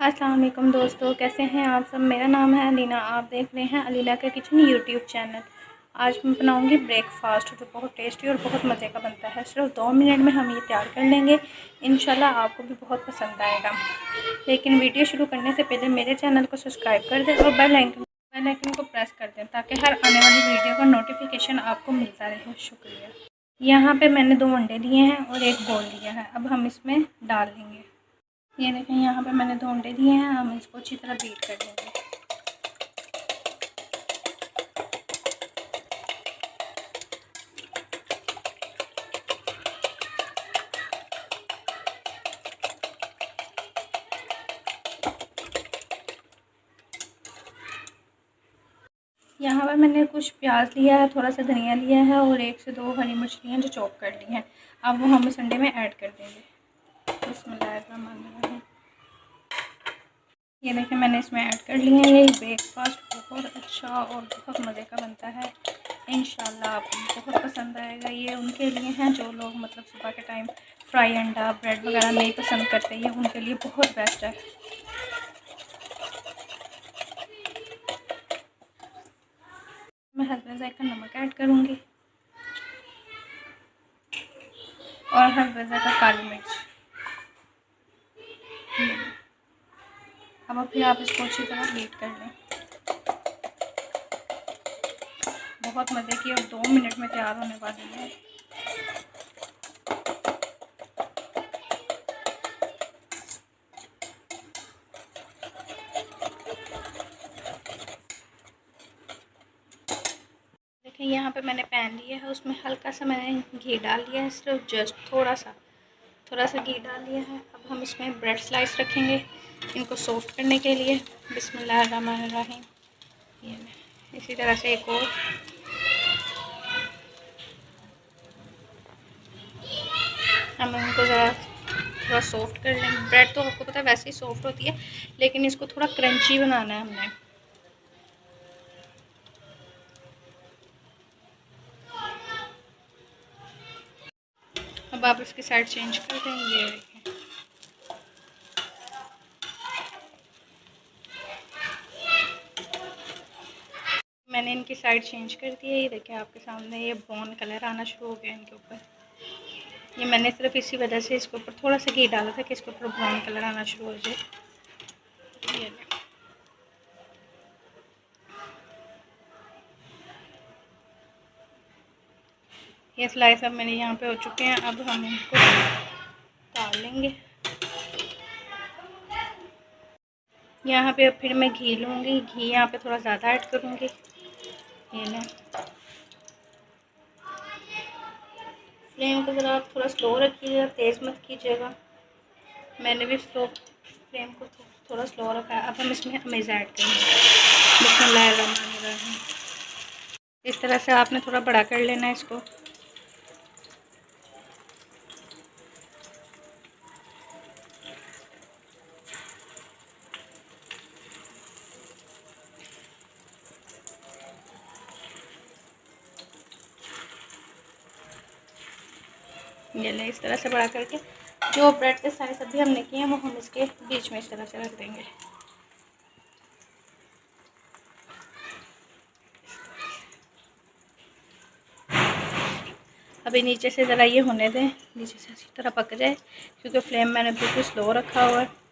अस्सलाम वालेकुम दोस्तों, कैसे हैं आप सब। मेरा नाम है अलीना, आप देख रहे हैं अलीना का किचन यूट्यूब चैनल। आज मैं बनाऊंगी ब्रेकफास्ट जो बहुत टेस्टी और बहुत मज़े का बनता है। सिर्फ 2 मिनट में हम ये तैयार कर लेंगे। इंशाल्लाह आपको भी बहुत पसंद आएगा। लेकिन वीडियो शुरू करने से पहले मेरे चैनल को सब्सक्राइब कर दें और बेल आइकन को प्रेस कर दें ताकि हर आने वाली वीडियो का नोटिफिकेशन आपको मिलता रहे। शुक्रिया। यहाँ पर मैंने 2 अंडे लिए हैं और एक बॉल लिया है। अब हम इसमें डाल लेंगे। ये देखें, यहाँ पे मैंने 2 अंडे दिए हैं। हम इसको अच्छी तरह बीट कर लेंगे। यहाँ पर मैंने कुछ प्याज लिया है, थोड़ा सा धनिया लिया है और 1 से 2 हरी मिर्च ली हैं जो चॉप कर ली हैं। अब वो हम इस अंडे में ऐड कर देंगे। बिस्मिल्लाहिर्रहमानिर्रहीम। ये देखें, मैंने इसमें ऐड कर लिए हैं। ये ब्रेकफास्ट बहुत अच्छा और बहुत मज़े का बनता है। इंशाल्लाह आपको बहुत पसंद आएगा। ये उनके लिए हैं जो लोग मतलब सुबह के टाइम फ्राई अंडा ब्रेड वगैरह नहीं पसंद करते, ये उनके लिए बहुत बेस्ट है। मैं हल्का सा नमक ऐड करूँगी और हल्का सा काली मिर्च। अब फिर आप इसको अच्छी तरह बीट कर लें। बहुत मज़े की और 2 मिनट में तैयार होने वाली है। देखिए, यहाँ पे मैंने पैन लिया है, उसमें हल्का सा मैंने घी डाल लिया है, सिर्फ जस्ट थोड़ा सा घी डाल लिया है। अब हम इसमें ब्रेड स्लाइस रखेंगे इनको सॉफ्ट करने के लिए। बिस्मिल्लाहिर्रहमानिर्रहीम। ये इसी तरह से एक और। हम इनको ज़रा थोड़ा सॉफ्ट कर लेंगे। ब्रेड तो आपको पता है वैसे ही सॉफ्ट होती है, लेकिन इसको थोड़ा क्रंची बनाना है हमने। अब आप इसकी साइड चेंज कर देंगे। ये देखिए, मैंने इनकी साइड चेंज कर दी है। ये देखिए आपके सामने ये ब्राउन कलर आना शुरू हो गया इनके ऊपर। ये मैंने सिर्फ इसी वजह से इसके ऊपर थोड़ा सा घी डाला था कि इसके ऊपर ब्राउन कलर आना शुरू हो जाए। ये स्लाइस अब मैंने यहाँ पे हो चुके हैं। अब हम इनको डाल लेंगे। यहाँ पे अब फिर मैं घी लूँगी। घी यहाँ पे थोड़ा ज़्यादा ऐड करूँगी। ये ना, फ्लेम को ज़रा आप थोड़ा स्लो रखिएगा, तेज़ मत कीजिएगा। मैंने भी फ्लेम को थोड़ा स्लो रखा है। अब हम इसमें अमेज़ ऐड करेंगे। बिस्मिल्लाहिर्रहमानिर्रहीम। इस तरह से आपने थोड़ा बड़ा कर लेना है इसको। ये ले, इस तरह से बड़ा करके जो ब्रेड के साइज अभी हमने किए हैं वो हम इसके बीच में इस तरह से रख देंगे। अभी नीचे से ज़रा ये होने दें, नीचे से अच्छी तरह पक जाए, क्योंकि फ्लेम मैंने बिल्कुल स्लो रखा हुआ है।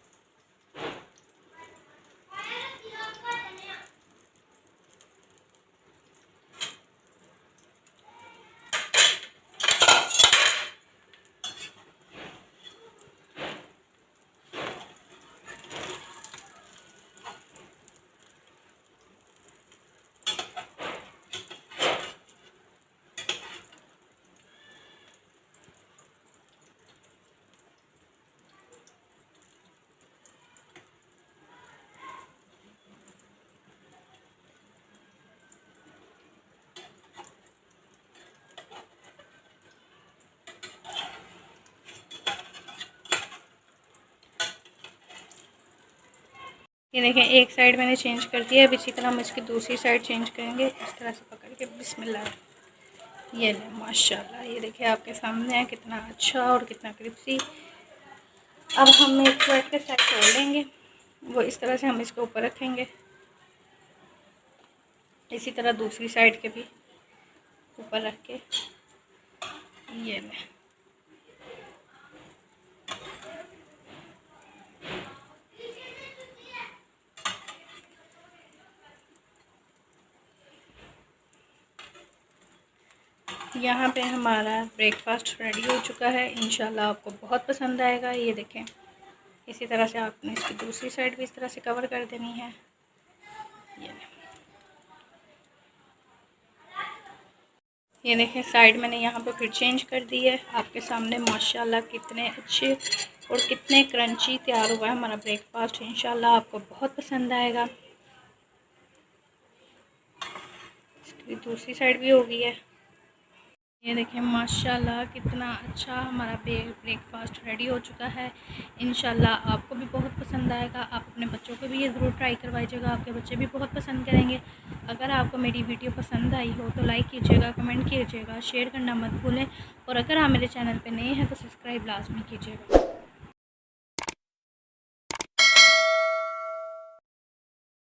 ये देखें, एक साइड मैंने चेंज कर दिया है। अब इसी तरह हम इसकी दूसरी साइड चेंज करेंगे, इस तरह से पकड़ के। बिस्मिल्लाह। ये ले, माशाल्लाह। ये देखिए आपके सामने है कितना अच्छा और कितना क्रिस्पी। अब हम एक ब्रेड के साइड छोड़ लेंगे वो इस तरह से हम इसके ऊपर रखेंगे। इसी तरह दूसरी साइड के भी ऊपर रख के ये लें। यहाँ पे हमारा ब्रेकफास्ट रेडी हो चुका है। इंशाल्लाह आपको बहुत पसंद आएगा। ये देखें, इसी तरह से आपने इसकी दूसरी साइड भी इस तरह से कवर कर देनी है। ये देखें, साइड मैंने यहाँ पे फिर चेंज कर दी है। आपके सामने माशाल्लाह कितने अच्छे और कितने क्रंची तैयार हुआ है हमारा ब्रेकफास्ट। इंशाल्लाह आपको बहुत पसंद आएगा। इसकी दूसरी साइड भी हो गई है। ये देखें माशाल्लाह कितना अच्छा हमारा ब्रेकफास्ट रेडी हो चुका है। इंशाल्लाह आपको भी बहुत पसंद आएगा। आप अपने बच्चों को भी ये ज़रूर ट्राई करवाइएगा, आपके बच्चे भी बहुत पसंद करेंगे। अगर आपको मेरी वीडियो पसंद आई हो तो लाइक कीजिएगा, कमेंट कीजिएगा, शेयर करना मत भूलें। और अगर आप मेरे चैनल पर नए हैं तो सब्सक्राइब लाजमी कीजिएगा।